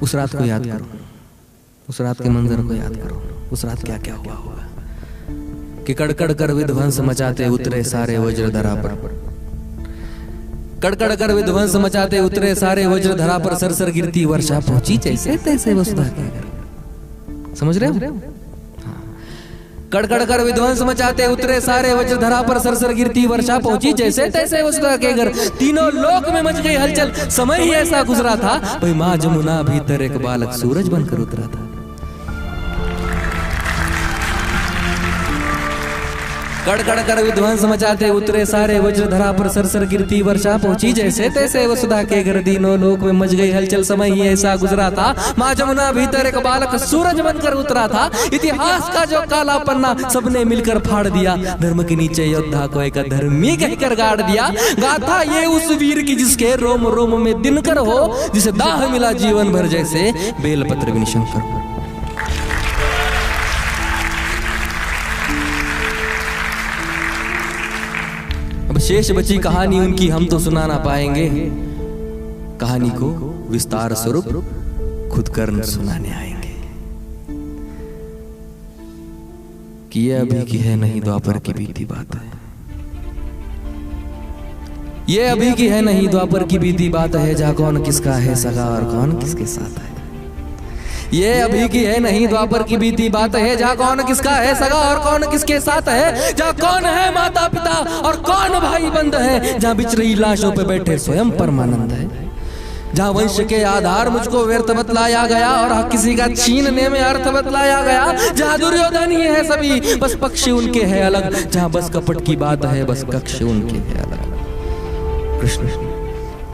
उस रात को याद करो, उस रात के मंजर को याद करो। उस रात क्या क्या हुआ होगा कि कड़कड़ कर विध्वंस मचाते उतरे सारे वज्रधरा पर, कड़कड़ कर विध्वंस मचाते उतरे सारे वज्रधरा पर, सरसर गिरती वर्षा पहुंची जैसे तैसे वसुधा के घर। समझ रहे हो? कड़कड़ कर विध्वंस मचाते उतरे सारे वज्रधरा पर, सरसर गिरती वर्षा पहुंची जैसे तैसे वसुधा के घर। तीनों लोक में मच गई हलचल, समय ही ऐसा गुजरा था भाई माँ जमुना भीतर एक बालक सूरज बनकर उतरा था। कड़कड़ कर विध्वंस मचाते उतरे सारे वज्रधरा पर, सरसर गिरती वर्षा पहुंची जैसे तैसे वसुधा के घर। तीनों लोक में मच गई हलचल, समय ही ऐसा गुजरा था माँ जमुना भीतर एक बालक सूरज बनकर उतरा था। इतिहास का जो काला पन्ना सबने मिलकर फाड़ दिया, धर्म के नीचे योद्धा को एक धर्मी कहकर गाड़ दिया। गाथा ये उस वीर की जिसके रोम रोम में दिनकर हो, जिसे दाह मिला जीवन भर जैसे बेलपत्र बिन शंकर। शेष बची कहानी उनकी हम तो सुना ना पाएंगे, कहानी को विस्तार स्वरूप खुद कर्ण सुनाने आएंगे। कि ये अभी की है नहीं द्वापर की बीती बात है, ये अभी की है नहीं द्वापर की बीती बात है, जहाँ कौन किसका है सगा और कौन किसके साथ है। ये अभी की है नहीं द्वापर की बीती बात है, जहाँ कौन किसका है सगा और कौन किसके साथ है, जहाँ कौन है माता पिता और कौन भाई बंद है, जहाँ बिछ रही लाशों पे बैठे स्वयं परमानंद है, जहाँ वंश के आधार मुझको व्यर्थ बतलाया गया और किसी का छीनने में अर्थ बतलाया गया, जहाँ दुर्योधन ही है सभी बस पक्षी उनके है अलग, जहाँ बस कपट की बात है बस कक्ष उनके है अलग। कृष्ण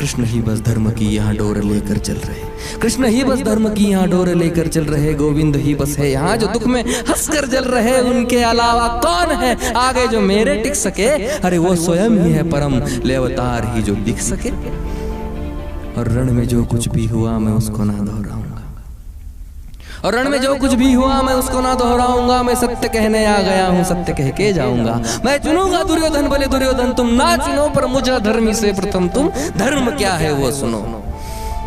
कृष्ण ही बस धर्म की यहाँ डोर लेकर चल रहे, कृष्ण ही बस धर्म की यहाँ डोर लेकर चल रहे, गोविंद ही बस है यहाँ जो दुख में हंसकर जल रहे, उनके अलावा कौन है आगे जो मेरे टिक सके, अरे वो स्वयं ही है परम ले अवतार ही जो दिख सके। और रण में जो कुछ भी हुआ मैं उसको ना दोहराऊंगा, और रण में जो कुछ भी हुआ मैं उसको ना दोहराऊंगा, मैं सत्य कहने आ गया हूँ सत्य कह के जाऊंगा। मैं चुनूंगा दुर्योधन भले दुर्योधन तुम ना चुनो, पर मुझे धर्मी से प्रथम तुम धर्म क्या है वो सुनो।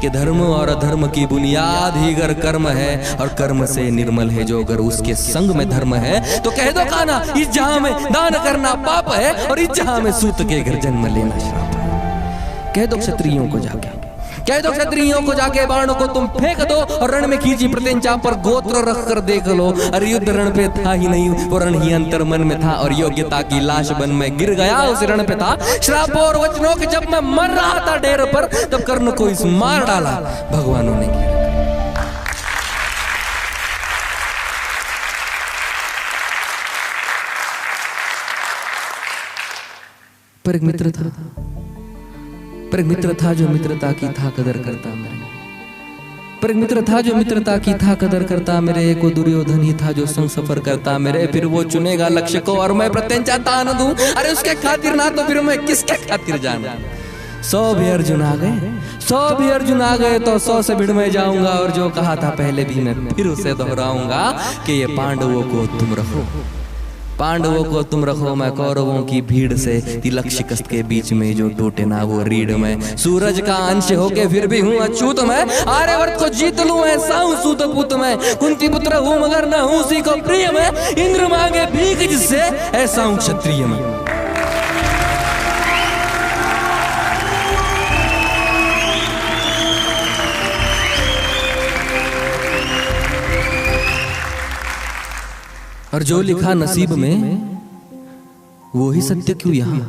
कि धर्म और अधर्म की बुनियाद ही अगर कर्म है, और कर्म से निर्मल है जो अगर उसके संग में धर्म है, तो कह दो काना इस जहां में दान करना पाप है, और इस जहां में सूत के घर जन्म लेना श्राप है। कह दो क्षत्रियों को जाके, कह दो क्षत्रियों को जाके बाणों को तुम फेंक दो, और रण में खींची प्रत्यंचा पर गोत्र रख कर देख लो। अरे युद्ध रण पे था ही नहीं, वो रण ही अंतर मन में था, और योग्यता की लाश बन में गिर गया उस रण पे था। श्राप और वचनों के जब मैं मर रहा था डेर पर, तब कर्ण को इस मार डाला भगवानों ने। पर एक मित्र था, पर एक मित्र था जो मित्रता की था कदर करता मेरे, पर एक मित्र था जो मित्रता की था कदर करता मेरे, एक वो दुर्योधन ही था जो संग सफर करता मेरे। फिर वो चुनेगा लक्ष्य को और मैं प्रत्यंचा तान दूं, अरे उसके खातिर ना तो फिर मैं किसके खातिर जाना। 100 भी अर्जुन आ गए, 100 भी अर्जुन आ गए तो 100 से भिड़ में जाऊंगा, और जो कहा था पहले भी मैं फिर उसे दोहराऊंगा कि ये पांडवों को तुम रखो, पांडवों को तुम रखो, मैं कौरवों की भीड़ से तिलक शिकस्त के बीच में जो टूटे ना वो रीढ़ में। सूरज का अंश होके फिर भी हूँ अछूत मैं, आर्यवर्त को जीत लूं ऐसा हूँ सूत पुत मैं। कुंती पुत्र हूँ मगर न हूँ उसी को प्रिय मैं, इंद्र मांगे भीख जिससे ऐसा हूँ क्षत्रिय मैं। और जो लिखा नसीब में वो ही सत्य क्यों यहाँ,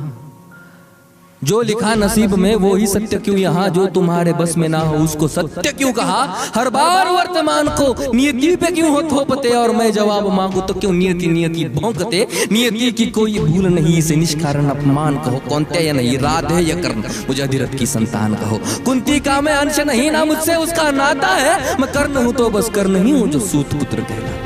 जो लिखा नसीब में वो ही सत्य क्यों यहाँ, जो तुम्हारे बस में ना हो उसको सत्य क्यों कहा। हर बार वर्तमान को नियति पे क्यों हो थोपते, और मैं जवाब मांगू तो क्यों नियति नियति भौंकते। नियति की कोई भूल नहीं, इसे निष्कारण अपमान कहो, कौन्तेय या नहीं राधे या कर्ण मुझे अधिरथ की संतान कहो। कुंती का मैं अंश नहीं ना मुझसे उसका नाता है, मैं कर्ण हूं तो बस कर्ण ही हूं जो सूत पुत्र कहलाता।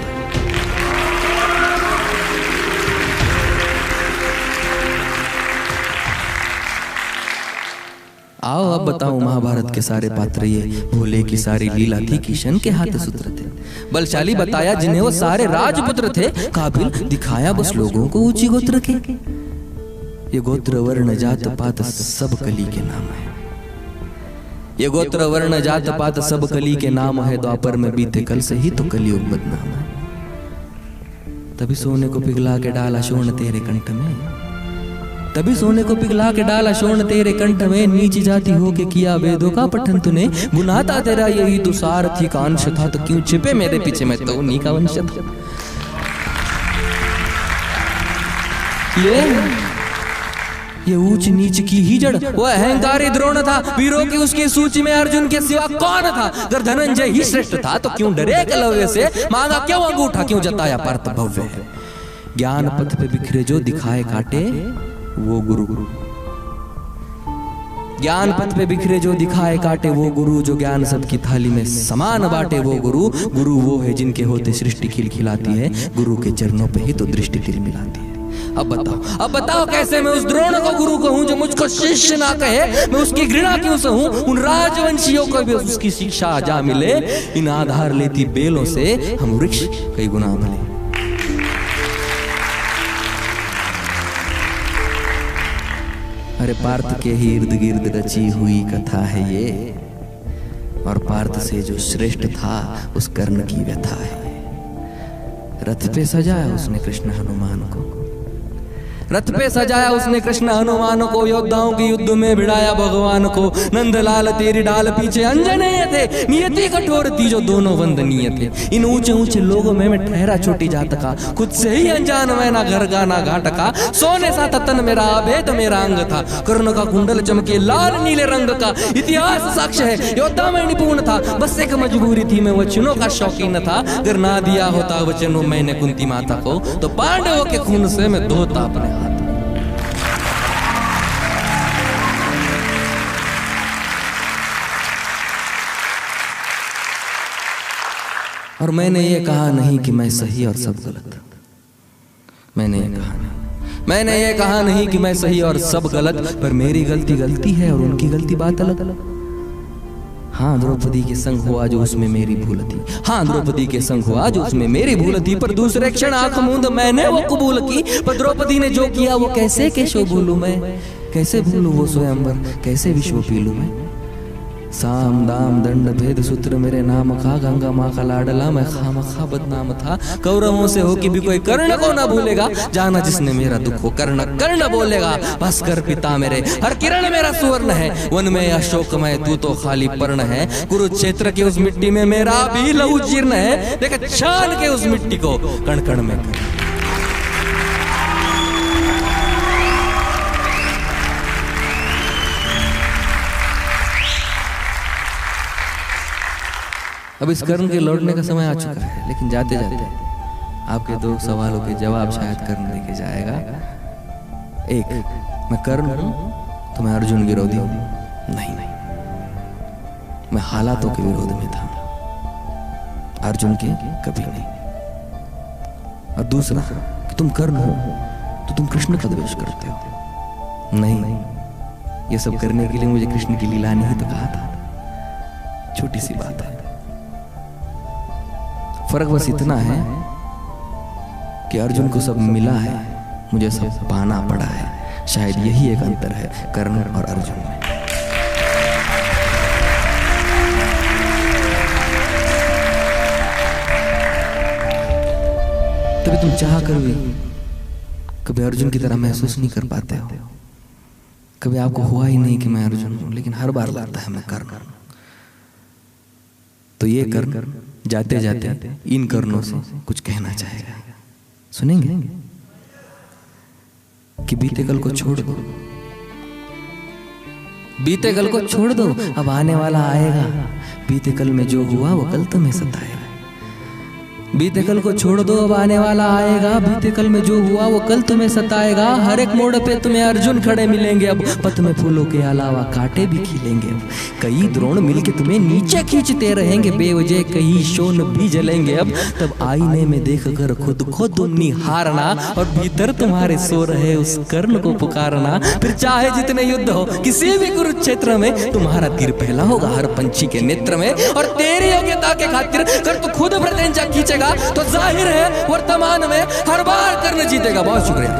आओ अब बताऊं महाभारत के सारे पात्र, ये भोले की सारी लीला थी, किशन के हाथ सूत्र थे। बलशाली बताया जिन्हें वो सारे राजपुत्र थे, काबिल दिखाया बस लोगों को ऊंची गोत्र के। ये गोत्र वर्ण जात पात सब कली के नाम है, ये गोत्र वर्ण जात पात सब कली के नाम है, द्वापर में बीते कल से ही तो कलयुग बदनाम है। तभी सोने को पिघला के डाला शोण तेरे कंठ में, तभी सोने को पिघला के डाला शोण तेरे कंठ में, नीची जाति हो के किया वेदों का पठन तूने, गुनाता तेरा यही तो सारथी का अंश था, तो क्यों छिपे मेरे पीछे, मैं तो उन्हीं का वंश था। ये ऊंच नीच की ही जड़, वो अहंकारी द्रोण था, वीरों की उसकी सूची में अर्जुन के सिवा कौन था। अगर धनंजय ही श्रेष्ठ था तो क्यों डरे एकलव्य से, मांगा क्यों अंगूठा, क्यों जताया पार्थ भव्य। ज्ञान पथ पे बिखरे जो दिखाए काटे वो गुरु, ज्ञान पथ पे बिखरे जो दिखाए काटे वो गुरु, जो ज्ञान सबकी थाली में समान बांटे वो गुरु। गुरु वो है जिनके होते सृष्टि खिलखिलाती है, गुरु के चरणों पे ही तो दृष्टि तिलमिलाती है। अब बताओ कैसे मैं उस द्रोण को गुरु कहूं जो मुझको शिष्य ना कहे, मैं उसकी घृणा क्यों सहूं। उन राजवंशियों को भी उसकी शिक्षा जा मिले, इन आधार लेती बेलों से हम वृक्ष कई गुना भले। अरे पार्थ के ही इर्द गिर्द रची हुई कथा है ये, और पार्थ से जो श्रेष्ठ था उस कर्ण की व्यथा है। रथ पे सजाया उसने कृष्ण हनुमान को, रथ पे सजाया उसने कृष्ण हनुमान को, योद्धाओं की युद्ध में भिड़ाया भगवान को। नंदलाल तेरी डाल पीछे अंजनेय थे, नियति कठोर थी जो दोनों वंदनीय थे। इन ऊंचे ऊंचे लोगों में मैं ठहरा छोटी जात का, खुद से ही अनजान मैं ना घर का ना घाट का। सोने सा तन मेरा अभेद मेरा अंग था, कर्ण का कुंडल चमके लाल नीले रंग का। इतिहास साक्ष्य है योद्धा में निपुण था, बस एक मजबूरी थी मैं वचनों का शौकीन था। अगर ना दिया होता वचनों मैंने कुंती माता को, तो पांडवों के खून से मैं धोता अपने हाथ। और मैंने ये कहा नहीं कि मैं सही और सब गलत, मैंने ये कहा नहीं कि मैं सही और सब गलत, पर मेरी गलती गलती है और उनकी गलती बात अलग अलग। हाँ द्रौपदी के संग हुआ जो उसमें मेरी भूल थी, हाँ द्रौपदी के संग हुआ जो उसमें मेरी भूल थी, पर दूसरे क्षण आंख मूंद मैंने वो कबूल की। पर द्रौपदी ने जो किया वो कैसे कैसे भूलूं मैं, कैसे भूलूं वो स्वयंवर, कैसे विश्व पीलूं मैं। साम दाम दंड भेद सूत्र मेरे नाम खा, गंगा माँ का लाडला मैं खामखा बदनाम था। कौरवों से हो कि भी कोई कर्ण को ना भूलेगा, जाना जिसने मेरा दुख हो कर्ण कर्ण बोलेगा। भास्कर पिता मेरे हर किरण मेरा सुवर्ण है, वन में अशोकमय तू तो खाली पर्ण है। कुरुक्षेत्र की उस मिट्टी में मेरा भी लहू जीर्ण है, लेकिन छान के उस मिट्टी को कण कण में कर। अब इस कर्ण के लौटने का समय आ चुका है, लेकिन जाते जाते आपके दो सवालों के जवाब शायद कर्ण देके जाएगा। एक, मैं कर्ण हूं तो मैं अर्जुन विरोधी हूं, नहीं मैं हालातों के विरोध में था, अर्जुन के कभी नहीं। और दूसरा कि तुम कर्ण हो तो तुम कृष्ण का द्वेष करते हो, नहीं ये सब करने के लिए मुझे कृष्ण की लीला नहीं तो कहा था। छोटी सी बात है, फर्क बस इतना है कि अर्जुन को सब मिला है, मुझे सब पाना पड़ा है। शायद यही एक अंतर है कर्ण और अर्जुन में। तभी तुम चाह कर भी कभी अर्जुन की तरह महसूस नहीं कर पाते हो। कभी आपको हुआ ही नहीं कि मैं अर्जुन हूं, लेकिन हर बार लगता है मैं कर्ण। तो ये कर्ण जाते जाते इन कर्णों से कुछ कहना चाहेगा, सुनेंगे? कि बीते कल को छोड़ दो, बीते कल को छोड़ दो, अब आने वाला आएगा। बीते कल में जो हुआ वो कल तुम्हें सताएगा। बीते कल को छोड़ दो, अब आने वाला आएगा। बीते कल में जो हुआ वो कल तुम्हें सताएगा। हर एक मोड़ पे तुम्हें अर्जुन खड़े मिलेंगे, अब पथ में फूलों के अलावा कांटे भी खिलेंगे। अब कई द्रोण मिलके तुम्हें नीचे खींचते रहेंगे, बेवजह कई शोन भी जलेंगे। अब तब आईने में देख कर खुद को तुम निहारना, और भीतर तुम्हारे सो रहे उस कर्ण को पुकारना। फिर चाहे जितने युद्ध हो किसी भी कुरुक्षेत्र में, तुम्हारा तीर पहला होगा हर पंछी के नेत्र में। और तेरी योग्यता के खातिर कर तू खुद प्रत्यंचा खींचेगा तो जाहिर है वर्तमान में हर बार कर्ण जीतेगा। बहुत शुक्रिया।